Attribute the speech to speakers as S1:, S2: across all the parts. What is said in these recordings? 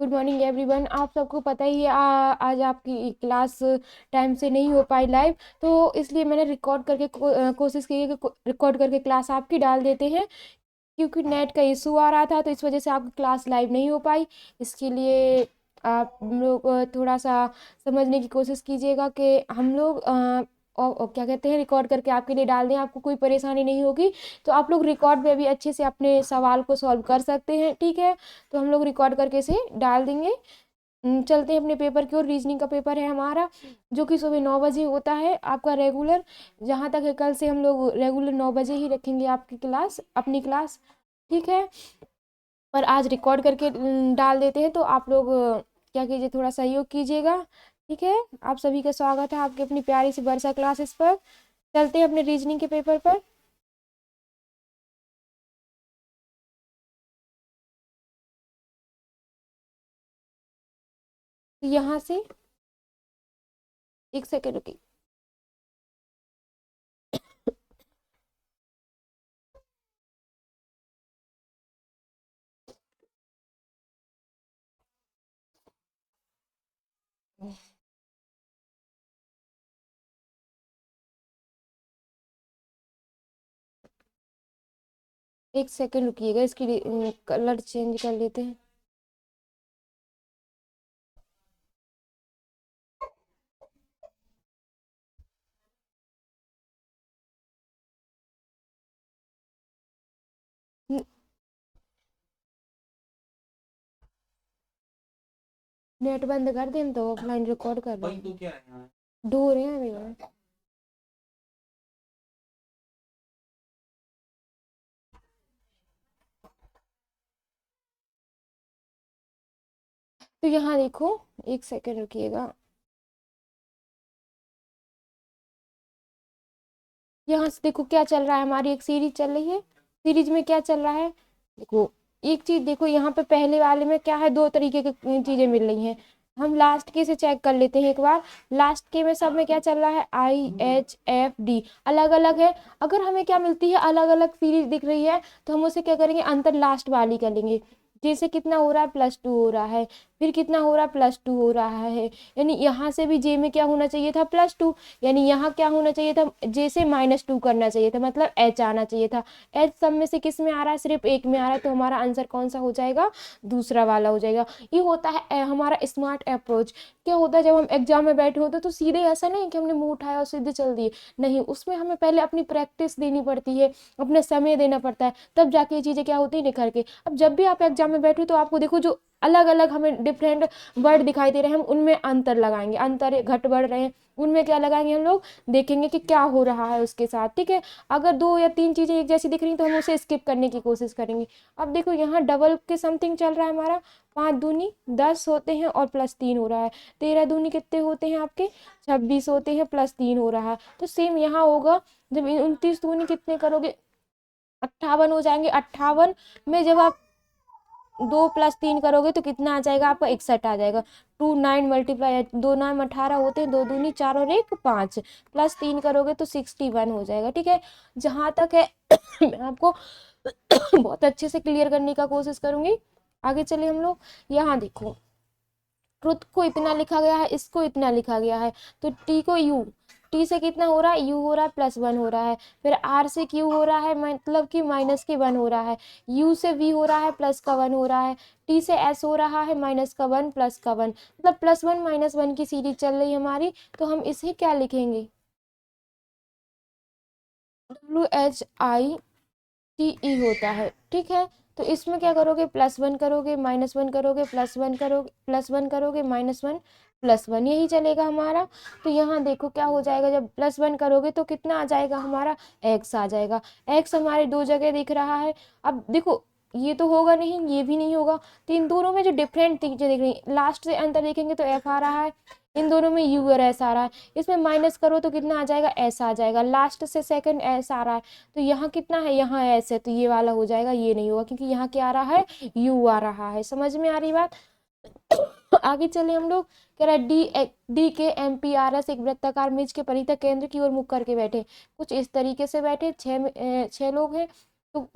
S1: Good morning everyone. आप सबको पता ही है आज आपकी क्लास टाइम से नहीं हो पाई लाइव, तो इसलिए मैंने रिकॉर्ड करके कोशिश की है कि रिकॉर्ड करके क्लास आपकी डाल देते हैं, क्योंकि नेट का इशू आ रहा था तो इस वजह से आपकी क्लास लाइव नहीं हो पाई। इसके लिए आप लोग थोड़ा सा समझने की कोशिश कीजिएगा कि हम लोग और क्या कहते हैं रिकॉर्ड करके आपके लिए डाल दें, आपको कोई परेशानी नहीं होगी। तो आप लोग रिकॉर्ड में भी अच्छे से अपने सवाल को सॉल्व कर सकते हैं, ठीक है। तो हम लोग रिकॉर्ड करके इसे डाल देंगे। चलते हैं अपने पेपर की ओर। रीजनिंग का पेपर है हमारा, जो कि सुबह 9 बजे होता है आपका रेगुलर। जहाँ तक है कल से हम लोग रेगुलर 9 बजे ही रखेंगे आपकी क्लास, अपनी क्लास, ठीक है। पर आज रिकॉर्ड करके डाल देते हैं, तो आप लोग क्या कीजिए, थोड़ा सहयोग कीजिएगा, ठीक है। आप सभी का स्वागत है आपके अपनी प्यारी सी वर्षा क्लासेस पर। चलते हैं अपने रीजनिंग के पेपर पर। यहाँ से एक सेकेंड रुकिए। एक सेकेंड रुकिएगा, इसकी कलर चेंज कर लेते हैं। नेट बंद कर दें, हम तो ऑफलाइन रिकॉर्ड कर रहे हैं, ढो रहे हैं अभी। तो यहाँ देखो, एक सेकेंड रुकिएगा। यहाँ से देखो क्या चल रहा है, हमारी एक सीरीज चल रही है। सीरीज में क्या चल रहा है, देखो एक चीज देखो, यहाँ पे पहले वाले में क्या है, दो तरीके की चीजें मिल रही हैं। हम लास्ट के से चेक कर लेते हैं एक बार। लास्ट के में सब में क्या चल रहा है, IHFD अलग अलग है। अगर हमें क्या मिलती है, अलग अलग सीरीज दिख रही है, तो हम उसे क्या करेंगे, अंतर लास्ट वाली कर लेंगे। जैसे कितना हो रहा है, +2 हो रहा है, फिर कितना हो रहा है, +2 हो रहा है। यानी यहाँ से भी जे में क्या होना चाहिए था, +2। यानी यहाँ क्या होना चाहिए था, जे से -2 करना चाहिए था, मतलब H आना चाहिए था। H सब में से किस में आ रहा है, सिर्फ एक में आ रहा है, तो हमारा आंसर कौन सा हो जाएगा, दूसरा वाला हो जाएगा। ये होता है हमारा स्मार्ट अप्रोच। क्या होता है, जब हम एग्जाम में बैठे होते हैं तो सीधे ऐसा नहीं कि हमने मुंह उठाया और सीधे चल दिए, नहीं, उसमें हमें पहले अपनी प्रैक्टिस देनी पड़ती है, अपना समय देना पड़ता है, तब जाके ये चीजें क्या होती है, निखर के। अब जब भी आप एग्जाम में बैठे तो आपको देखो, जो अलग अलग हमें डिफरेंट वर्ड दिखाई दे रहे हैं, हम उनमें अंतर लगाएंगे, अंतर घट बढ़ रहे हैं, उनमें क्या लगाएंगे हम लोग, देखेंगे कि क्या हो रहा है उसके साथ, ठीक है। अगर 2 या 3 चीजें एक जैसी दिख रही तो हम उसे स्किप करने की कोशिश करेंगे। अब देखो यहाँ डबल के समथिंग चल रहा है हमारा। 5 दूनी 10 होते हैं और +3 हो रहा है। 13 दूनी कितने होते हैं आपके, 26 होते हैं, +3 हो रहा है। तो सेम यहाँ होगा, जब 29 दूनी कितने करोगे, 58 हो जाएंगे। 58 में जब आप 2 + 3 करोगे तो कितना आ जाएगा आपका, 61 आ जाएगा। 2 9 मल्टीप्लाई 2 9 18 होते हैं, 2 दूनी 4 और 1 5, +3 करोगे तो 61 हो जाएगा, ठीक है। जहां तक है मैं आपको बहुत अच्छे से क्लियर करने का कोशिश करूंगी। आगे चलिए हम लोग। यहाँ देखो, ट्रुथ को इतना लिखा गया है, इसको इतना लिखा गया है, तो टी को यू, टी से कितना हो रहा है, यू हो रहा है, +1 हो रहा है। फिर आर से क्यू हो रहा है, मतलब कि -1 हो रहा है। यू से वी हो रहा है, +1 हो रहा है। टी से एस हो रहा है, -1 +1, मतलब +1 -1 की सीरीज चल रही है हमारी। तो हम इसे क्या लिखेंगे, WHITE होता है, ठीक है। तो इसमें क्या करोगे, +1 करोगे, -1 करोगे, +1 करोगे, +1 करोगे, -1 +1, यही चलेगा हमारा। तो यहाँ देखो क्या हो जाएगा, जब +1 करोगे तो कितना आ जाएगा हमारा, x आ जाएगा। x हमारे दो जगह दिख रहा है। अब देखो, ये तो होगा नहीं, ये भी नहीं होगा, तो इन दोनों में जो डिफरेंट चीजें दिख रही है, लास्ट से अंतर देखेंगे तो f आ रहा है, इन दोनों में u और s आ रहा है। इसमें माइनस करो तो कितना आ जाएगा, s आ जाएगा। लास्ट से सेकंड s आ रहा है, तो यहाँ कितना है, यहाँ s है, तो ये वाला हो जाएगा, ये नहीं होगा, क्योंकि यहाँ क्या आ रहा है, u आ रहा है। समझ में आ रही बात। आगे चले हम लोग। कह रहा है डी के MPRS एक वृत्ताकार मेज के परितः केंद्र की ओर मुख करके बैठे। कुछ इस तरीके से बैठे, 6 लोग हैं, तो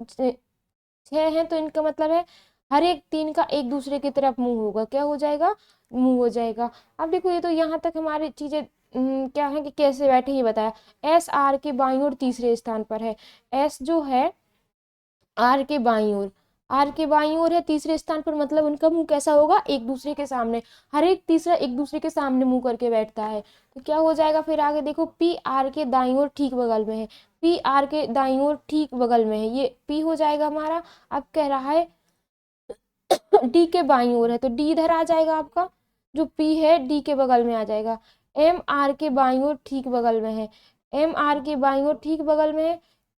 S1: 6 हैं, तो इनका मतलब है हर एक तीन का एक दूसरे की तरफ मुंह होगा, क्या हो जाएगा, मुंह हो जाएगा। अब देखो ये तो यहाँ तक हमारी चीजें क्या है कि कैसे बैठे ये बताया। एस आर के बाईं ओर तीसरे स्थान पर है, एस जो है आर के बाईं ओर, आर के बाईं ओर है तीसरे स्थान पर, मतलब उनका मुंह कैसा होगा, एक दूसरे के सामने, हर एक तीसरा एक दूसरे के सामने मुंह करके बैठता है। तो क्या हो जाएगा फिर आगे देखो, पी आर के दाईं ओर ठीक बगल में है, पी आर के दाईं ओर ठीक बगल में है, ये पी हो जाएगा हमारा। अब कह रहा है डी के बाईं ओर है, तो डी इधर आ जाएगा आपका, जो पी है डी के बगल में आ जाएगा। एम आर के बाईं ओर ठीक बगल में है, एम आर के बाईं ओर ठीक बगल में है।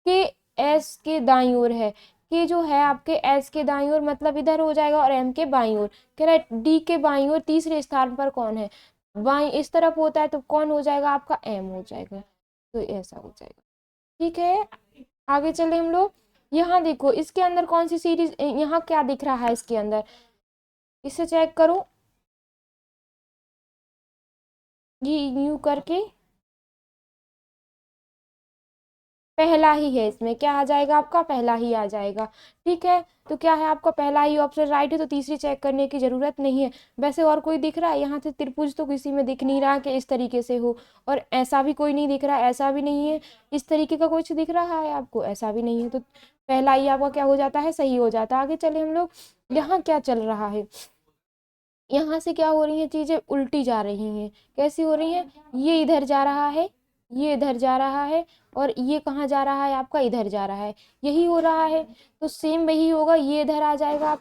S1: के एस के दाईं ओर है, के जो है आपके एस के दाईं ओर मतलब इधर हो जाएगा, और एम के बाईं ओर। कह रहा है डी के बाईं ओर तीसरे स्थान पर कौन है, बाईं इस तरफ होता है तो कौन हो जाएगा आपका, एम हो जाएगा। तो ऐसा हो जाएगा, ठीक है। आगे चले हम लोग, यहाँ देखो इसके अंदर कौन सी सीरीज, यहाँ क्या दिख रहा है इसके अंदर, इसे चेक करो, ये यूं करके पहला ही है, इसमें क्या आ जाएगा आपका, पहला ही आ जाएगा, ठीक है। तो क्या है आपका पहला ही ऑप्शन राइट है, तो तीसरी चेक करने की जरूरत नहीं है। वैसे और कोई दिख रहा है यहाँ से, त्रिभुज तो किसी में दिख नहीं रहा कि इस तरीके से हो, और ऐसा भी कोई नहीं दिख रहा, ऐसा भी नहीं है, इस तरीके का कुछ दिख रहा है आपको, ऐसा भी नहीं है, तो पहला ही आपका क्या हो जाता है, सही हो जाता है। आगे चले हम लोग, यहाँ क्या चल रहा है, यहाँ से क्या हो रही है, चीजें उल्टी जा रही हैं, कैसी हो रही हैं, ये इधर जा रहा है, ये इधर जा रहा है, और ये कहाँ जा रहा है आपका, इधर जा रहा है, यही हो रहा है। तो सेम वही होगा, ये इधर आ जाएगा आप,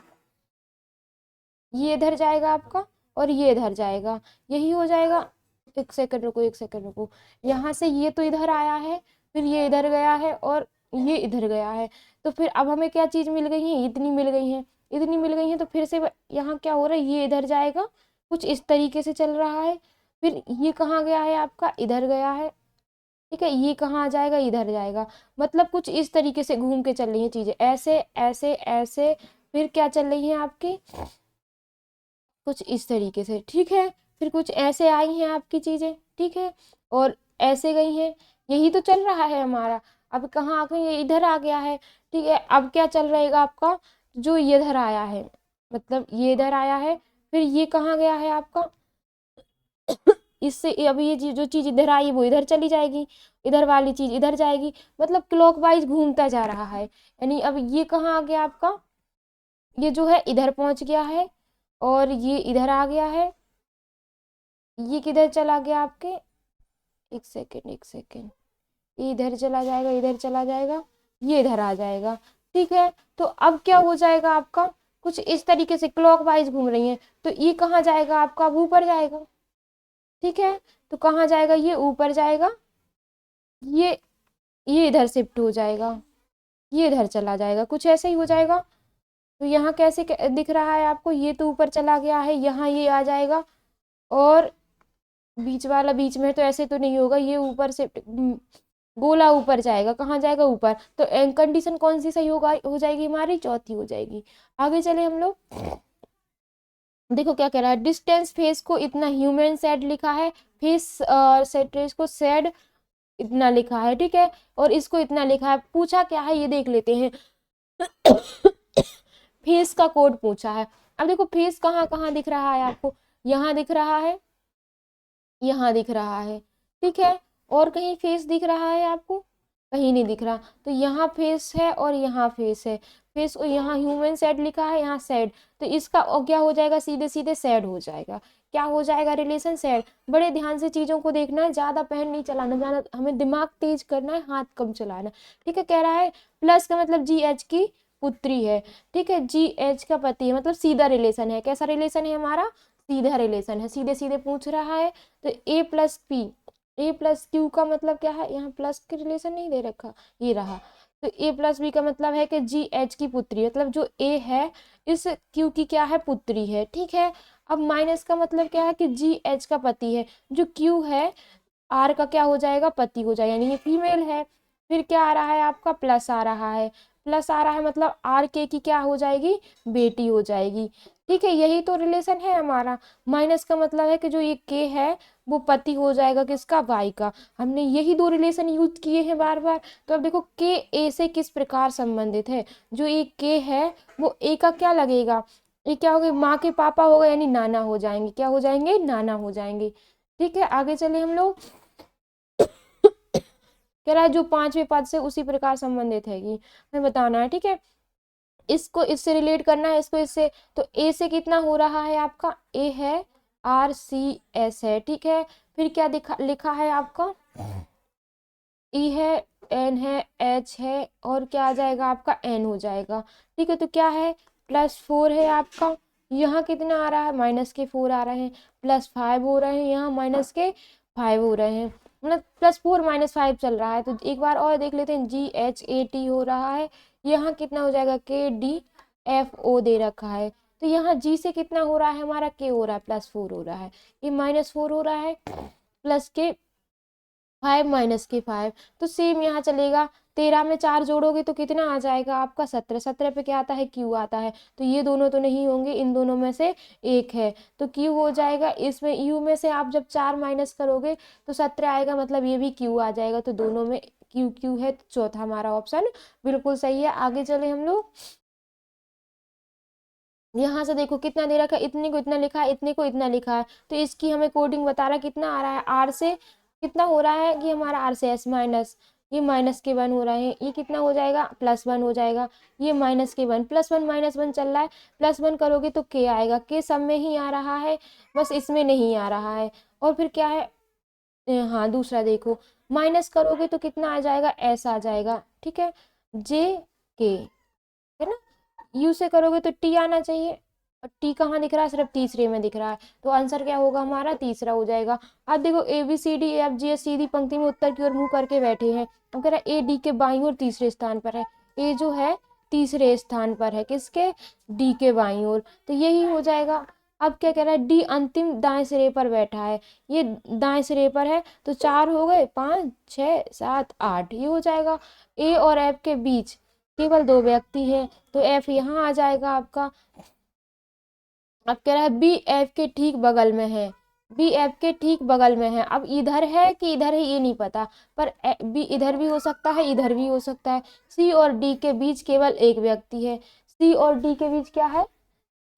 S1: ये इधर जाएगा आपका, और ये इधर जाएगा, यही हो जाएगा। एक सेकंड रुको, एक सेकंड रुको, यहाँ से ये तो इधर आया है, फिर ये इधर गया है, और ये इधर गया है, तो फिर अब हमें क्या चीज मिल गई है, इतनी मिल गई है, इतनी मिल गई है। तो फिर से यहाँ क्या हो रहा है, ये इधर जाएगा, कुछ इस तरीके से चल रहा है, फिर ये कहाँ गया है आपका, इधर गया है, ठीक है, ये कहाँ आ जाएगा, इधर जाएगा, मतलब कुछ इस तरीके से घूम के चल रही है चीजें, ऐसे ऐसे ऐसे, फिर क्या चल रही है आपकी, कुछ इस तरीके से, ठीक है, फिर कुछ ऐसे आई हैं आपकी चीजें, ठीक है, और ऐसे गई हैं, यही तो चल रहा है हमारा। अब कहाँ आ गई, ये इधर आ गया है, ठीक है। अब क्या चल रहेगा आपका, जो ये इधर आया है, मतलब ये इधर आया है, फिर ये कहाँ गया है आपका, इससे अब ये जो चीज इधर आई वो इधर चली जाएगी, इधर वाली चीज इधर जाएगी, मतलब क्लॉकवाइज घूमता जा रहा है। यानी अब ये कहाँ आ गया आपका, ये जो है इधर पहुंच गया है, और ये इधर आ गया है, ये किधर चला गया आपके, एक सेकेंड एक सेकेंड, ये इधर चला जाएगा, इधर चला जाएगा, ये इधर आ जाएगा, ठीक है। तो अब क्या हो जाएगा आपका, कुछ इस तरीके से क्लॉकवाइज घूम रही है, तो ये कहाँ जाएगा आपका, अब ऊपर जाएगा, ठीक है। तो कहाँ जाएगा, ये ऊपर जाएगा, ये इधर शिफ्ट हो जाएगा, ये इधर चला जाएगा, कुछ ऐसे ही हो जाएगा। तो यहाँ कैसे दिख रहा है आपको, ये तो ऊपर चला गया है, यहाँ ये आ जाएगा, और बीच वाला बीच में, तो ऐसे तो नहीं होगा, ये ऊपर से गोला ऊपर जाएगा, कहाँ जाएगा, ऊपर। तो कंडीशन कौन सी सही होगा, हो जाएगी हमारी, चौथी हो जाएगी। आगे चले हम लोग, देखो क्या कह रहा है, डिस्टेंस फेस को इतना ह्यूमन सेड लिखा है, फेस सेट्रेस को सेड इतना लिखा है, ठीक है, और इसको इतना लिखा है, पूछा क्या है ये देख लेते हैं। फेस का कोड पूछा है। अब देखो फेस कहाँ कहाँ दिख रहा है आपको, यहाँ दिख रहा है, यहाँ दिख रहा है, ठीक है, और कहीं फेस दिख रहा है आपको, कहीं नहीं दिख रहा। तो यहाँ फेस है और यहाँ फेस है, फेस को यहाँ ह्यूमन सेड लिखा है, यहाँ सेड, तो इसका क्या हो जाएगा, सीधे सीधे सेड हो जाएगा, क्या हो जाएगा, रिलेशन सेड। बड़े ध्यान से चीजों को देखना है, ज्यादा पेन नहीं चलाना, ज्यादा हमें दिमाग तेज करना है, हाथ कम चलाना, ठीक है। कह रहा है प्लस का मतलब जी एच की पुत्री है, ठीक है, जी एच का पति है, मतलब सीधा रिलेशन है, कैसा रिलेशन है हमारा, सीधा रिलेशन है, सीधे सीधे पूछ रहा है। तो ए प्लस पी, ए प्लस क्यू का मतलब क्या है, यहाँ प्लस के रिलेशन नहीं दे रखा, ये रहा। तो ए प्लस बी का मतलब है कि जी एच की पुत्री, मतलब जो ए है इस क्यू की क्या है, पुत्री है, ठीक है। अब माइनस का मतलब क्या है कि जी एच का पति है, जो क्यू है आर का क्या हो जाएगा, पति हो जाएगा, यानी ये फीमेल है। फिर क्या आ रहा है आपका, प्लस आ रहा है, प्लस आ रहा है मतलब आर के की क्या हो जाएगी, बेटी हो जाएगी, ठीक है। यही तो रिलेशन है हमारा। माइनस का मतलब है कि जो ये के है वो पति हो जाएगा किसका, वाई का। हमने यही दो रिलेशन यूज किए हैं बार बार। तो अब देखो के ए से किस प्रकार संबंधित है, जो एक के है वो ए का क्या लगेगा, ये क्या हो गए, माँ के पापा हो गए यानी नाना हो जाएंगे, क्या हो जाएंगे, नाना हो जाएंगे। ठीक है, आगे चले हम लोग। कह रहा है जो पांचवें पद से उसी प्रकार संबंधित है, कि हमें बताना है। ठीक है, इसको इससे रिलेट करना है, इसको इससे। तो ए से कितना हो रहा है आपका, ए है RCS है। ठीक है, फिर क्या लिखा है आपका, ई है, एन है, एच है, और क्या आ जाएगा आपका, एन हो जाएगा। ठीक है, तो क्या है, +4 है आपका। यहाँ कितना आ रहा है, -4 आ रहे हैं, +5 हो रहे हैं, यहाँ -5 हो रहे हैं, मतलब +4 -5 चल रहा है। तो एक बार और देख लेते हैं, GHAT हो रहा है, यहाँ कितना हो जाएगा, KDFO दे रखा है। तो यहाँ जी से कितना हो रहा है हमारा, के हो रहा है, +4 हो रहा है, ये -4 हो रहा है, प्लस के 5 - के 5। तो सेम यहाँ चलेगा, 13 में 4 जोड़ोगे तो कितना आ जाएगा आपका, 17। 17 पे क्या आता है, क्यू आता है। तो ये दोनों तो नहीं होंगे, इन दोनों में से एक है, तो क्यू हो जाएगा। इसमें यू में से आप जब 4 माइनस करोगे तो 17 आएगा, मतलब ये भी क्यू आ जाएगा। तो दोनों में क्यू क्यू है, तो चौथा हमारा ऑप्शन बिल्कुल सही है। आगे चले हम लोग, यहाँ से देखो कितना दे रखा है, इतने को इतना लिखा है, इतने को इतना लिखा है। तो इसकी हमें कोडिंग बता रहा है, कितना आ रहा है, आर से कितना हो रहा है कि हमारा आर से एस माइनस, ये -के 1 हो रहे हैं, ये कितना हो जाएगा, +1 हो जाएगा, ये -के 1, +1 -1 चल रहा है, +1 करोगे तो के आएगा, के सब में ही आ रहा है, बस इसमें नहीं आ रहा है। और फिर क्या है, हाँ दूसरा देखो, माइनस करोगे तो कितना आ जाएगा, ऐसा आ जाएगा। ठीक है, JK है ना, यू से करोगे तो टी आना चाहिए, और टी कहाँ दिख रहा है, सिर्फ तीसरे में दिख रहा है। तो आंसर क्या होगा हमारा, तीसरा हो जाएगा। अब देखो ABCDEFGH सीधी पंक्ति में उत्तर की ओर मुंह करके बैठे हैं। अब कह रहा है A D के बाईं ओर तीसरे स्थान पर है, ए जो है तीसरे स्थान पर है, किसके, डी के बाईं ओर, तो यही हो जाएगा। अब क्या कह रहा है, डी अंतिम दाएं सिरे पर बैठा है, ये दाएं सिरे पर है, तो 4 हो गए, 5 6 7 8, ये हो जाएगा। ए और एफ के बीच केवल 2 व्यक्ति हैं, तो एफ यहाँ आ जाएगा आपका। अब कह रहा है बी एफ के ठीक बगल में है, बी एफ के ठीक बगल में है। अब इधर है कि इधर है ये नहीं पता, पर बी इधर भी हो सकता है, इधर भी हो सकता है। सी और डी के बीच केवल एक व्यक्ति है, सी और डी के बीच क्या है,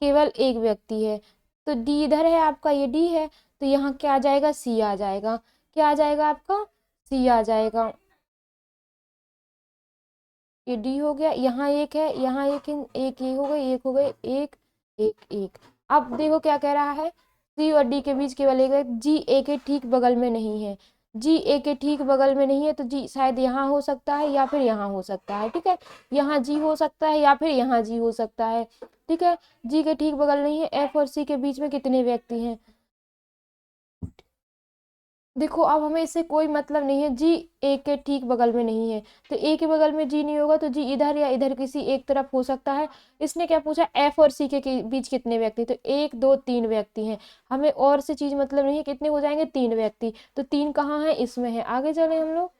S1: केवल एक व्यक्ति है। तो डी इधर है आपका, ये डी है, तो यहाँ क्या आ जाएगा, सी आ जाएगा। क्या आ जाएगा आपका, सी आ जाएगा। ये डी हो गया, यहाँ एक है, यहाँ एक है, एक ये हो गए, एक हो गए, एक एक एक। अब देखो क्या कह रहा है, सी और डी के बीच केवल एक है, जी ए के ठीक बगल में नहीं है, जी ए के ठीक बगल में नहीं है, तो जी शायद यहाँ हो सकता है या फिर यहाँ हो सकता है। ठीक है, यहाँ जी हो सकता है या फिर यहाँ जी हो सकता है। ठीक है, जी के ठीक बगल नहीं है। एफ और सी के बीच में कितने व्यक्ति हैं, देखो अब हमें इससे कोई मतलब नहीं है, जी ए के ठीक बगल में नहीं है, तो ए के बगल में जी नहीं होगा, तो जी इधर या इधर किसी एक तरफ हो सकता है। इसने क्या पूछा, एफ और सी के बीच कितने व्यक्ति, तो 1 2 3 व्यक्ति हैं। हमें और से चीज मतलब नहीं है, कितने हो जाएंगे, 3 व्यक्ति। तो 3 कहाँ है, इसमें है। आगे चले हम लोग,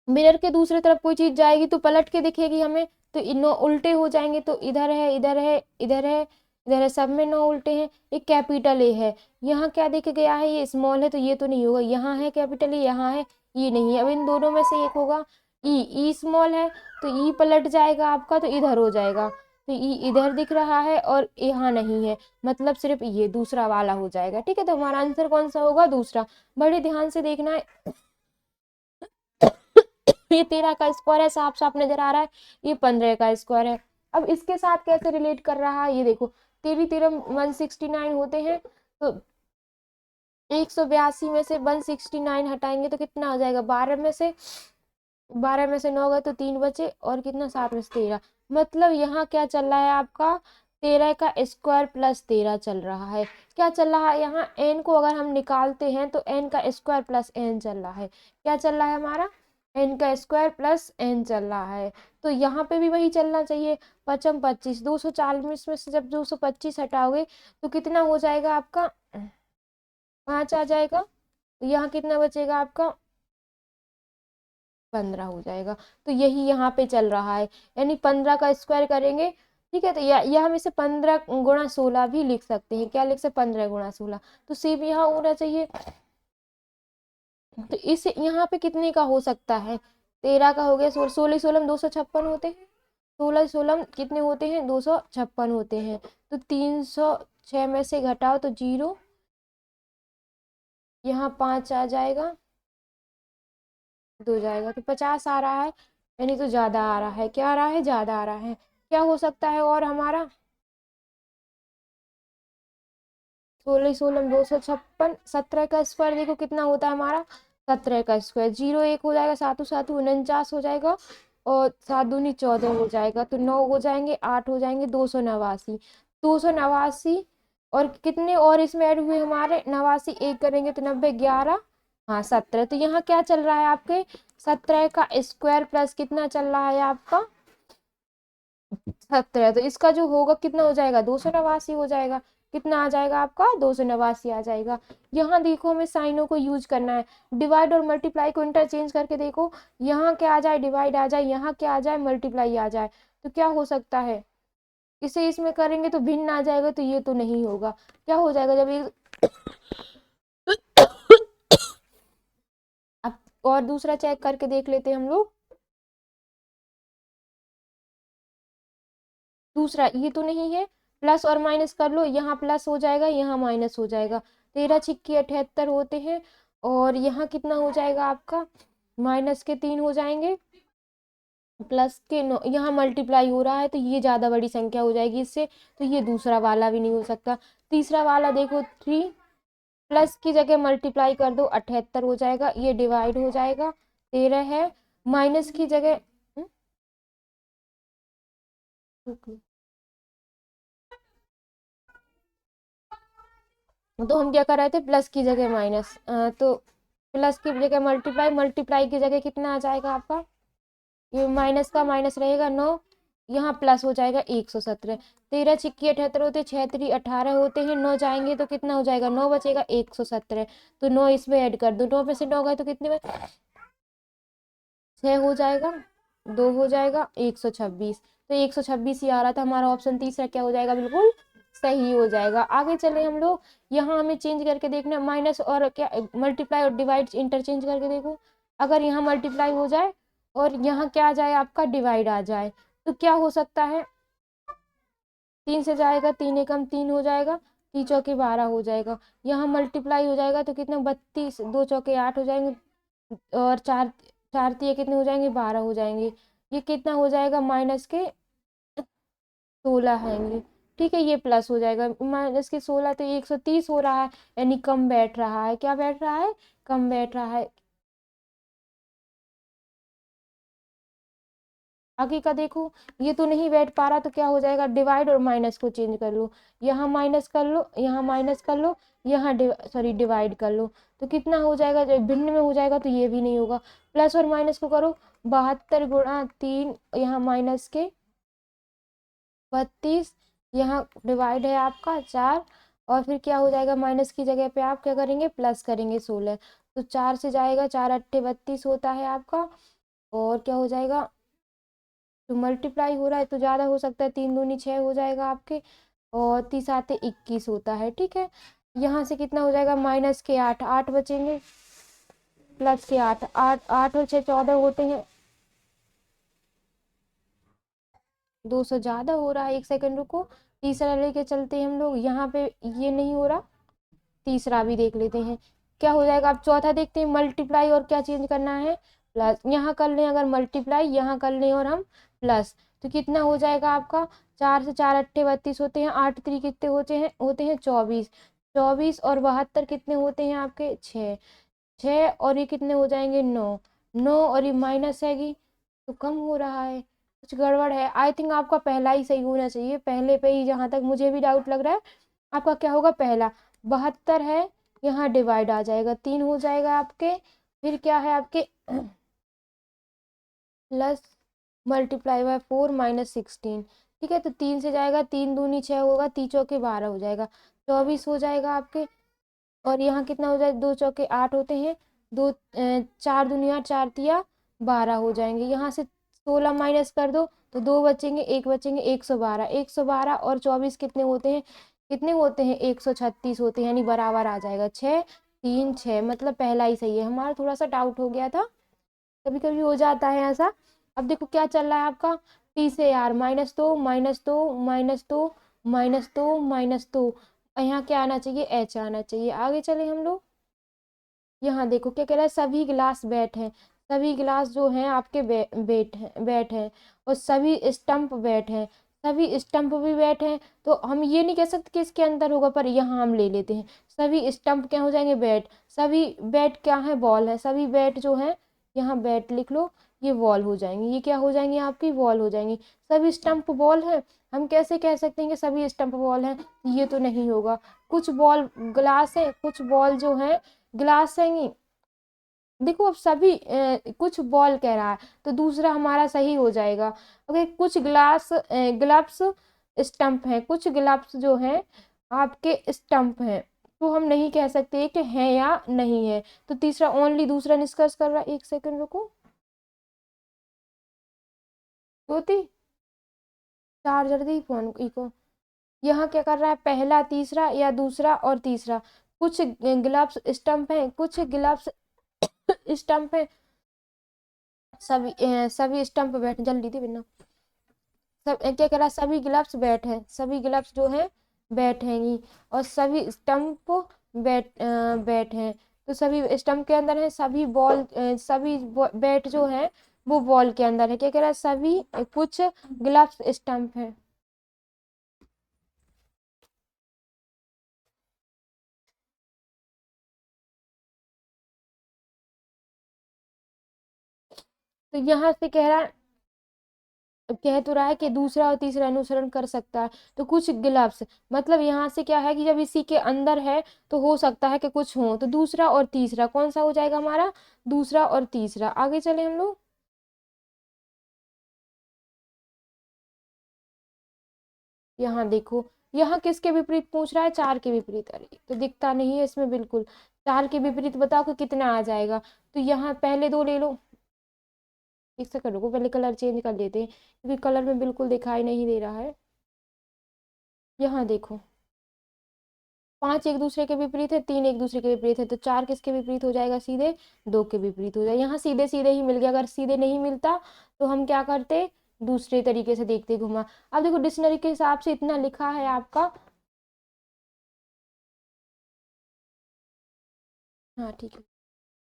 S1: मिरर के दूसरे तरफ कोई चीज जाएगी तो पलट के दिखेगी हमें, तो इन उल्टे हो जाएंगे, तो इधर है, इधर है, इधर है, इधर है, सब में 9 उल्टे हैं। एक कैपिटल ए है, यहाँ क्या दिख गया है, ये स्मॉल है, तो ये तो नहीं होगा। यहाँ है कैपिटल ए, यहाँ है, ये नहीं है। अब इन दोनों में से एक होगा, ई, ई स्मॉल है, तो ई पलट जाएगा आपका, तो इधर हो जाएगा। तो ई इधर दिख रहा है और यहाँ नहीं है, मतलब सिर्फ ये दूसरा वाला हो जाएगा। ठीक है, तो हमारा आंसर कौन सा होगा, दूसरा। बड़े ध्यान से देखना है, ये 13 का स्क्वायर है, साफ साफ नजर आ रहा है, ये 15 का स्क्वायर है। अब इसके साथ कैसे रिलेट कर रहा है, ये देखो, 13 13 169 होते हैं, तो 182 में से 169 हटाएंगे तो कितना आ जाएगा, 12 में से 9 गए तो 3 बचे, और कितना, 7 में से 13। मतलब यहाँ क्या चल रहा है आपका, 13 का स्क्वायर प्लस 13 चल रहा है। क्या चल रहा है यहाँ, एन को अगर हम निकालते हैं तो एन का स्क्वायर प्लस एन चल रहा है। क्या चल रहा है हमारा, एन का स्क्वायर प्लस एन चल रहा है। तो यहाँ पे भी वही चलना चाहिए। 5 25, 240 में से जब 225 हटाओगे तो कितना हो जाएगा आपका, 5 आ जाएगा। तो यहाँ कितना बचेगा आपका, 15 हो जाएगा। तो यही यहाँ पे चल रहा है, यानी 15 का स्क्वायर करेंगे ठीक है। तो या हम इसे 15 × 16 भी लिख सकते हैं। क्या लिख सकते, 15 × 16। तो सेम यहाँ होना चाहिए। तो इस यहाँ पे कितने का हो सकता है, 13 का हो गया। 16 16 256 होते हैं। 16 16 कितने होते हैं, 256 होते हैं। तो 306 में से घटाओ तो 0, यहाँ 5 आ जाएगा, 2 जाएगा, तो 50 आ रहा है। यानी तो ज्यादा आ रहा है। क्या आ रहा है, ज्यादा आ रहा है। क्या हो सकता है और हमारा, 16 16 256, 17 का स्क्वायर देखो कितना होता है हमारा, 17 का स्क्वायर। 0 1 हो जाएगा, 7 7 49 हो जाएगा, और 7 दूनी 14 हो जाएगा। तो 9 हो जाएंगे, 8 हो जाएंगे, 289। 289 और कितने और इसमें ऐड हुए हमारे, 89 एक करेंगे तो 90, 11, हाँ 17। तो यहाँ क्या चल रहा है आपके, 17 का स्क्वायर प्लस कितना चल रहा है आपका, 17। तो इसका जो होगा कितना हो जाएगा, 289 हो जाएगा। कितना आ जाएगा आपका, 289 आ जाएगा। यहाँ देखो हमें साइनों को यूज करना है। डिवाइड और मल्टीप्लाई को इंटरचेंज करके देखो, यहाँ क्या आ जाए, डिवाइड आ जाए, यहाँ क्या आ जाए, मल्टीप्लाई आ जाए। तो क्या हो सकता है, इसे इसमें करेंगे तो भिन्न आ जाएगा, तो ये तो नहीं होगा। क्या हो जाएगा जब ये अब और दूसरा चेक करके देख लेते हैं हम लोग। दूसरा ये तो नहीं है, प्लस और माइनस कर लो, यहाँ प्लस हो जाएगा, यहाँ माइनस हो जाएगा। 13 छिक्की 78 होते हैं, और यहाँ कितना हो जाएगा आपका, माइनस के 3 हो जाएंगे, प्लस के 9, यहाँ मल्टीप्लाई हो रहा है तो ये ज्यादा बड़ी संख्या हो जाएगी इससे, तो ये दूसरा वाला भी नहीं हो सकता। तीसरा वाला देखो, 3 प्लस की जगह मल्टीप्लाई कर दो, 78 हो जाएगा, ये डिवाइड हो जाएगा, 13 है। माइनस की जगह तो हम क्या कर रहे थे, प्लस की जगह माइनस, तो प्लस की जगह मल्टीप्लाई, मल्टीप्लाई की जगह कितना आ जाएगा आपका, ये माइनस का माइनस रहेगा 9, यहाँ प्लस हो जाएगा 117। 13 छिक्की 78 होते, 6 3 18 होते हैं, 9 जाएंगे तो कितना हो जाएगा, 9 बचेगा 117। तो 9 इसमें ऐड कर दो, 9 में से 9 गए तो कितने में, 6 हो जाएगा, 2 हो जाएगा, 126। तो 126 ही आ रहा था हमारा ऑप्शन तीसरा, क्या हो जाएगा, बिल्कुल सही हो जाएगा। आगे चले हम लोग, यहाँ हमें चेंज करके देखना, माइनस और क्या, मल्टीप्लाई और डिवाइड इंटरचेंज करके देखो। अगर यहाँ मल्टीप्लाई हो जाए और यहाँ क्या आ जाए आपका, डिवाइड आ जाए, तो क्या हो सकता है, 3 से जाएगा, 3 एकम 3 हो जाएगा, 3 चौके 12 हो जाएगा। यहाँ मल्टीप्लाई हो जाएगा तो कितना, 32, 2 चौके 8 हो जाएंगे, और 4 4 तिये कितने हो जाएंगे, 12 हो जाएंगे। ये कितना हो जाएगा, माइनस के 16 आएंगे। ठीक है, ये प्लस हो जाएगा, माइनस के 16, तो 130 हो रहा है, यानी कम बैठ रहा है। क्या बैठ रहा है, कम बैठ रहा है। आगे का देखो, ये तो नहीं बैठ पा रहा, तो क्या हो जाएगा, डिवाइड और माइनस को चेंज कर लो, यहाँ माइनस कर लो, यहाँ माइनस कर लो, यहाँ सॉरी डिवाइड कर लो, तो कितना हो जाएगा, जब भिन्न में हो जाएगा तो ये भी नहीं होगा। प्लस और माइनस को करो, 72 × 3, यहाँ माइनस के 32, यहाँ डिवाइड है आपका 4, और फिर क्या हो जाएगा, माइनस की जगह पे आप क्या करेंगे, प्लस करेंगे 16। तो 4 से जाएगा, 4 8 32 होता है आपका, और क्या हो जाएगा, तो मल्टीप्लाई हो रहा है तो ज्यादा हो सकता है, 3 दूनी 6 हो जाएगा आपके, और 30 आते 21 होता है। ठीक है, यहाँ से कितना हो जाएगा, माइनस के 8 8 बचेंगे, प्लस के 8 8 8 और 6 14 होते हैं, 200 ज्यादा हो रहा है, एक सेकंड रुको। तीसरा लेके चलते हैं हम लोग, यहाँ पे ये नहीं हो रहा, तीसरा भी देख लेते हैं क्या हो जाएगा। अब चौथा देखते हैं, मल्टीप्लाई और क्या चेंज करना है, प्लस। यहाँ कर लें अगर मल्टीप्लाई, यहाँ कर लें और हम प्लस, तो कितना हो जाएगा आपका, 4 से 4 8 32 होते हैं, 8 3 कितने होते हैं 24, 24 और 72 कितने होते हैं आपके 6, 6 और ये कितने हो जाएंगे 9, 9 और ये माइनस हैगी, तो कम हो रहा है, कुछ गड़बड़ है। आई थिंक आपका पहला ही सही होना चाहिए, पहले पे ही जहां तक मुझे भी डाउट लग रहा है, आपका क्या होगा, पहला। 72 है, यहाँ डिवाइड आ जाएगा, 3 हो जाएगा आपके, फिर क्या है आपके प्लस मल्टीप्लाई बाय 4 -16। ठीक है, तो 3 से जाएगा, 3 दूनी 6 होगा, 3 चौके 12 हो जाएगा, 24 हो जाएगा आपके, और यहाँ कितना हो जाएगा, 2 चौके 8 होते हैं, 4 दूनी 8, 4 तिया 12 हो जाएंगे। यहाँ से 16 माइनस कर दो तो 2 बचेंगे, 1 बचेंगे, 112। 112 और 24 कितने होते हैं, कितने होते हैं, 136 होते हैं, यानी बराबर आ जाएगा 6 3 6, मतलब पहला ही सही है। हमारा थोड़ा सा डाउट हो गया था, कभी कभी हो जाता है ऐसा। अब देखो क्या चल रहा है आपका, टी से आर, -2 -2 -2 -2 -2, यहाँ क्या आना चाहिए, एच आना चाहिए। आगे चले हम लोग, यहाँ देखो क्या कह रहा है, सभी गिलास बैठ हैं, सभी गिलास जो हैं आपके बैठ हैं, और सभी स्टंप बैठ हैं, सभी स्टंप भी बैठ हैं। तो हम ये नहीं कह सकते कि इसके अंदर होगा, पर यहाँ हम ले लेते हैं, सभी स्टंप क्या हो जाएंगे, बैट। सभी बैट क्या है, बॉल है, सभी बैट जो है, यहाँ बैट लिख लो, ये बॉल हो जाएंगी, ये क्या हो जाएंगी, आपकी बॉल हो जाएंगी। सभी स्टंप बॉल है, हम कैसे कह सकते हैं कि सभी स्टंप बॉल हैं, ये तो नहीं होगा। कुछ बॉल ग्लास है, कुछ बॉल जो है ग्लास है। देखो अब सभी कुछ बॉल कह रहा है, तो दूसरा हमारा सही हो जाएगा। अगर कुछ ग्लास ग्लव्स स्टंप है, कुछ ग्लव्स जो है आपके स्टंप हैं, तो हम नहीं कह सकते कि है या नहीं है। तो तीसरा ओनली दूसरा निष्कर्ष कर रहा है। 1 सेकंड रुको, होती चार्जर दी फोन को। यहाँ क्या कर रहा है, पहला तीसरा या दूसरा और तीसरा। कुछ ग्लव्स स्टंप है, कुछ ग्लव्स स्टंप है, सभी स्टंप बैठ, जल्दी थी बिना सब क्या कह रहा है, सभी ग्लव्स बैठ है, सभी ग्लव्स जो है बैठेंगी, और सभी स्टंप बैठ हैं। तो सभी स्टंप के अंदर है, सभी बॉल सभी बैट जो है वो बॉल के अंदर है। क्या कह रहा है, सभी कुछ ग्लव्स स्टंप है। तो यहाँ से कह रहा है, कह तो रहा है कि दूसरा और तीसरा अनुसरण कर सकता है। तो कुछ ग्लव्स, मतलब यहाँ से क्या है कि जब इसी के अंदर है तो हो सकता है कि कुछ हो, तो दूसरा और तीसरा कौन सा हो जाएगा हमारा, दूसरा और तीसरा। आगे चले हम लोग, यहाँ देखो, यहाँ किसके विपरीत पूछ रहा है, 4 के विपरीत। अरे तो दिखता नहीं है इसमें बिल्कुल, 4 के विपरीत बताओ कि कितना आ जाएगा। तो यहाँ पहले 2 ले लो, 1 सेकंड रुको, पहले कलर चेंज कर लेते हैं, क्योंकि कलर में बिल्कुल दिखाई नहीं दे रहा है। यहाँ देखो, 5 एक दूसरे के विपरीत है, 3 एक दूसरे के विपरीत है, तो 4 किसके विपरीत हो जाएगा, सीधे 2 के विपरीत हो जाएगा। यहाँ सीधे सीधे ही मिल गया, अगर सीधे नहीं मिलता तो हम क्या करते, दूसरे तरीके से देखते घुमा। अब देखो डिक्शनरी के हिसाब से इतना लिखा है आपका, हाँ ठीक है।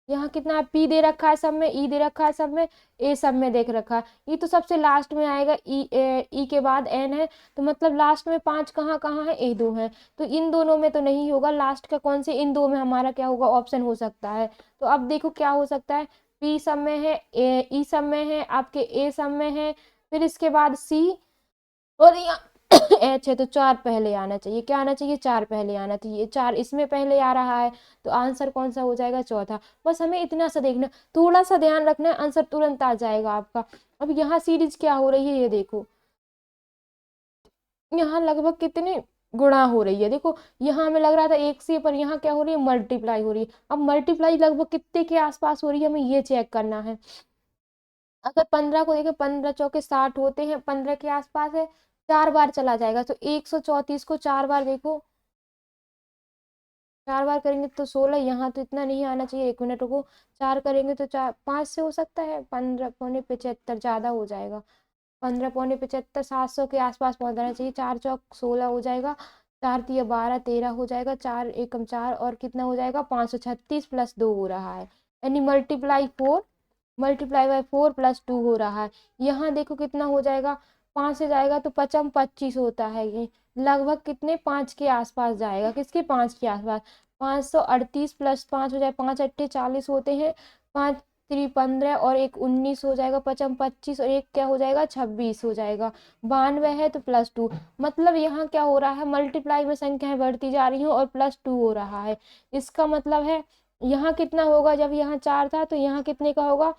S1: यहाँ कितना पी दे रखा है सब में, ई दे रखा है सब में, ए सब में देख रखा है। ई तो सबसे लास्ट में आएगा, ई के बाद एन है, तो मतलब लास्ट में 5 कहाँ कहाँ है, ए 2 है। तो इन दोनों में तो नहीं होगा, लास्ट का कौन से, इन दो में हमारा क्या होगा, ऑप्शन हो सकता है। तो अब देखो क्या हो सकता है, पी सब में है, ई सब में है, आपके ए सब में है, फिर इसके बाद सी, और यहाँ एच है, तो 4 पहले आना चाहिए। क्या आना चाहिए, 4 पहले आना चाहिए, 4 इसमें पहले आ रहा है, तो आंसर कौन सा हो जाएगा, चौथा। बस हमें इतना सा देखना, थोड़ा सा ध्यान रखना है, आंसर तुरंत आ जाएगा आपका। अब यहाँ सीरीज क्या हो रही है, ये देखो, यहाँ लगभग कितने गुणा हो रही है, देखो यहाँ हमें लग रहा था 1 से, पर यहाँ क्या हो रही है, मल्टीप्लाई हो रही है। अब मल्टीप्लाई लगभग कितने के आसपास हो रही है, हमें ये चेक करना है। अगर 15 को देखें, 15 चौके 60 होते हैं, 15 के आसपास है, 4 बार चला जाएगा, तो 134 को 4 बार देखो, 4 बार करेंगे तो 16, यहाँ तो इतना नहीं आना चाहिए, 1 मिनट को 4 करेंगे तो 4 5 से हो सकता है, 15 पौने 75 ज्यादा हो जाएगा, 15 पौने 75, 700 के आसपास पहुंचना चाहिए। 4 चौक 16 हो जाएगा, 4 तिया 12 13 हो जाएगा, 4 एकम 4, और कितना हो जाएगा, 536 प्लस 2 हो रहा है, यानी मल्टीप्लाई बाय 4 प्लस 2 हो रहा है। यहाँ देखो कितना हो जाएगा, 5 से जाएगा तो 5 25 होता है, ये लगभग कितने, 5 के आसपास जाएगा, किसके, 5 के आसपास। 538 प्लस 5 हो जाए, 5 अट्ठे 40 होते हैं, 5 3 15, और एक 19 हो जाएगा, 5 25, और एक क्या हो जाएगा, 26 हो जाएगा, 92 है तो प्लस 2। मतलब यहाँ क्या हो रहा है, मल्टीप्लाई में संख्याएं बढ़ती जा रही हैं और प्लस 2 हो रहा है। इसका मतलब है यहाँ कितना होगा, जब यहाँ 4 था तो यहाँ कितने का होगा,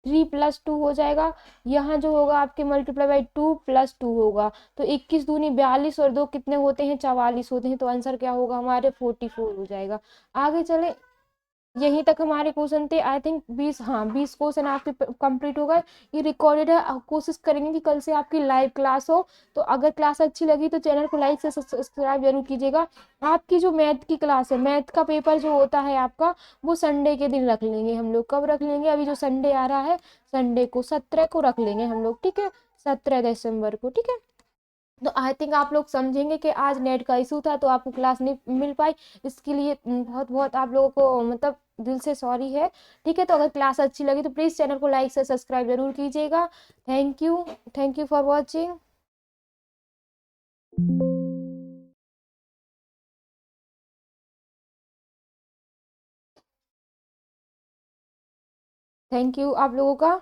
S1: 3 प्लस 2 हो जाएगा। यहाँ जो होगा आपके मल्टीप्लाई बाई 2 प्लस 2 होगा, तो 21 दूनी 42, और 2 कितने होते हैं, 44 होते हैं, तो आंसर क्या होगा हमारे 44 हो जाएगा। आगे चले, यहीं तक हमारे क्वेश्चन थे। आई थिंक 20, हाँ 20 क्वेश्चन आपके कंप्लीट हो गए। ये रिकॉर्डेड है। कोशिश करेंगे कि कल से आपकी लाइव क्लास हो। तो अगर क्लास अच्छी लगी तो चैनल को लाइक से सब्सक्राइब जरूर कीजिएगा। आपकी जो मैथ की क्लास है, मैथ का पेपर जो होता है आपका, वो संडे के दिन रख लेंगे हम लोग। कब रख लेंगे? अभी जो संडे आ रहा है, संडे को 17 को रख लेंगे हम लोग, ठीक है, 17 दिसंबर को, ठीक है। तो आई थिंक आप लोग समझेंगे कि आज नेट का इशू था तो आपको क्लास नहीं मिल पाई। इसके लिए बहुत बहुत आप लोगों को मतलब दिल से सॉरी है, ठीक है। तो अगर क्लास अच्छी लगी तो प्लीज़ चैनल को लाइक से सब्सक्राइब जरूर कीजिएगा। Thank you. Thank you for watching. Thank you आप लोगों का।